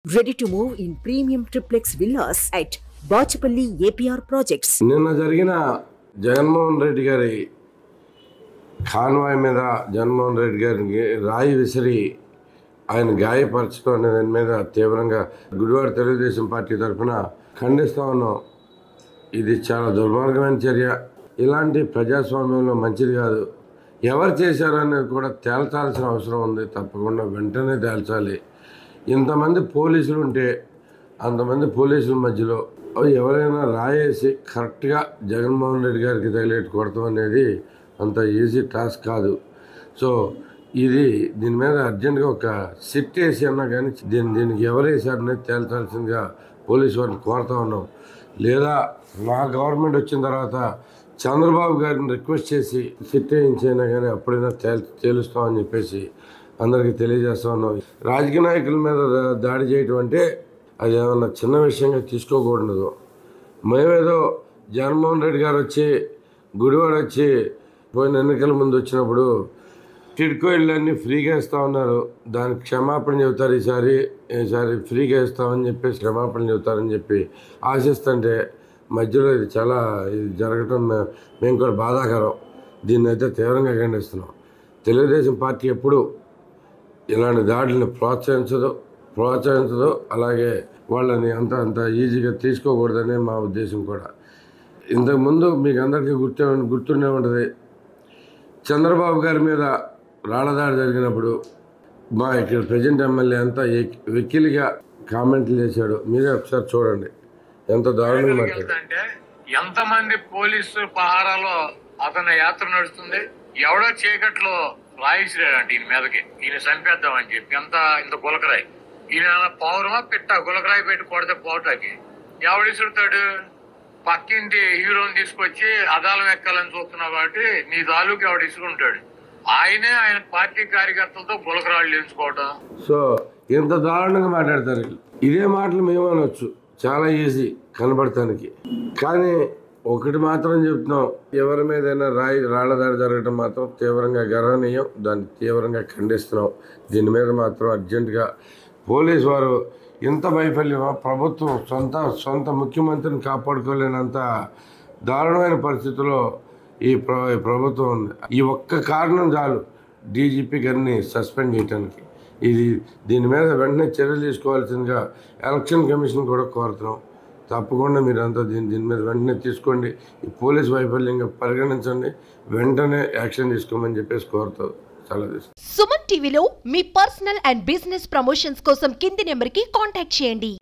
Ready to move in premium triplex villas at Bachapalli APR projects. నిన్న జరిగిన జగన్మోహన్ రెడ్డి గారి convoy మీద జగన్మోహన్ రెడ్డి గారికి రాయి విసిరి ఆయన గాయపరచడం అనే దాని మీద తీవ్రంగా గుడివాడ తెలుగుదేశం పార్టీ తరఫున ఖండిస్తా ఉన్నాం. ఇది చాలా దుర్మార్గమైన చర్య. ఇలాంటి ప్రజాస్వామ్యంలో మంచిది కాదు. ఎవరు చేశారు అనేది కూడా తేల్చాల్సిన అవసరం ఉంది. తప్పకుండా వెంటనే తేల్చాలి. ఇంతమంది పోలీసులు ఉంటే అంతమంది పోలీసుల మధ్యలో ఎవరైనా రాయేసి కరెక్ట్గా జగన్మోహన్ రెడ్డి గారికి తగిలేట్టు కొడతాం అనేది అంత ఈజీ టాస్క్ కాదు. సో దీని మీద అర్జెంటుగా ఒక సిట్ వేసి అన్నా కానీ దీనికి ఎవరు వేసారనేది తేల్చాల్సిందిగా పోలీసు వారిని కోరుతా ఉన్నాం. లేదా మా గవర్నమెంట్ వచ్చిన తర్వాత చంద్రబాబు గారిని రిక్వెస్ట్ చేసి సిట్ వేయించైనా కానీ అప్పుడైనా తేలుస్తామని చెప్పేసి అందరికీ తెలియజేస్తా ఉన్నాం. రాజకీయ నాయకుల మీద దాడి చేయటం అంటే అది ఏమన్నా చిన్న విషయంగా తీసుకోకూడదు. మేమేదో జగన్మోహన్ రెడ్డి గారు వచ్చి గుడివాడ వచ్చి పోయిన ఎన్నికల ముందు వచ్చినప్పుడు టిడ్కో ఇళ్ళన్నీ ఫ్రీగా ఇస్తా ఉన్నారు. దానికి క్షమాపణ చెబుతారు. ఈసారి ఫ్రీగా ఇస్తామని చెప్పి క్షమాపణ చెబుతారని చెప్పి ఆశిస్తుంటే మధ్యలో ఇది జరగటం మేము కూడా బాధాకరం. దీన్ని అయితే తీవ్రంగా ఖండిస్తున్నాం. తెలుగుదేశం పార్టీ ఎప్పుడు ఇలాంటి దాడులను ప్రోత్సహించదు. అలాగే వాళ్ళని అంత ఈజీగా తీసుకోకూడదనే మా ఉద్దేశం కూడా. ఇంతకుముందు మీకు అందరికీ గుర్తుండే ఉంటుంది. చంద్రబాబు గారి మీద రాళ్ళదాడి జరిగినప్పుడు మా ఇక్కడ ప్రజెంట్ ఎమ్మెల్యే అంతా వెకిలిగా కామెంట్లు చేశాడు. మీరే ఒకసారి చూడండి ఎంత దారుణంగా మాట్లాడారు. ఎంతమంది పోలీసు పహారాలో అతని యాత్ర నడుస్తుంది. ఎవడో చీకట్లో రాయిసిరాడంటే ఈయన మీదకి ఈయన చంపేద్దామని చెప్పి ఇంత గులకరాయి. ఈయన పౌరమా పెట్ట గులకరాయి పెట్టి కొడితే పోటాకి ఎవడిసుడతాడు? పక్కింటి హీరోని తీసుకొచ్చి అదాలం ఎక్కాలని చూస్తున్నావు కాబట్టి నీ తాలూకు ఎవడు ఇసుకుంటాడు. ఆయన పార్టీ కార్యకర్తలతో గులకరాళ్ళు ఎంచుకోవటం. సో ఎంత దారుణంగా మాట్లాడతారు. ఇదే మాటలు మేము అనొచ్చు, చాలా ఈజీ కనబడటానికి. కానీ ఒకటి మాత్రం చెప్తున్నాం, ఎవరి మీదైనా రాళ్లదాడి జరగడం మాత్రం తీవ్రంగా గర్హనీయం. దాన్ని తీవ్రంగా ఖండిస్తున్నాం. దీని మీద మాత్రం అర్జెంటుగా పోలీసు వారు ఇంత వైఫల్యమా? ప్రభుత్వం సొంత ముఖ్యమంత్రిని కాపాడుకోలేనంత దారుణమైన పరిస్థితుల్లో ఈ ప్రభుత్వం ఉంది. ఈ ఒక్క కారణం చాలు డీజీపీ గారిని సస్పెండ్ చేయడానికి. దీని మీద వెంటనే చర్యలు తీసుకోవాల్సిందిగా ఎలక్షన్ కమిషన్ కూడా కోరుతున్నాం. తప్పకుండా మీరంతా దీని మీద వెంటనే తీసుకోండి. ఈ పోలీస్ వైఫల్యంగా పరిగణించండి. వెంటనే యాక్షన్ తీసుకోమని చెప్పేసి కోరుతారు. చాలా సుమన్ టీవీలో మీ పర్సనల్ అండ్ బిజినెస్ ప్రమోషన్స్ కోసం కింది నెంబర్కి కాంటాక్ట్ చేయండి.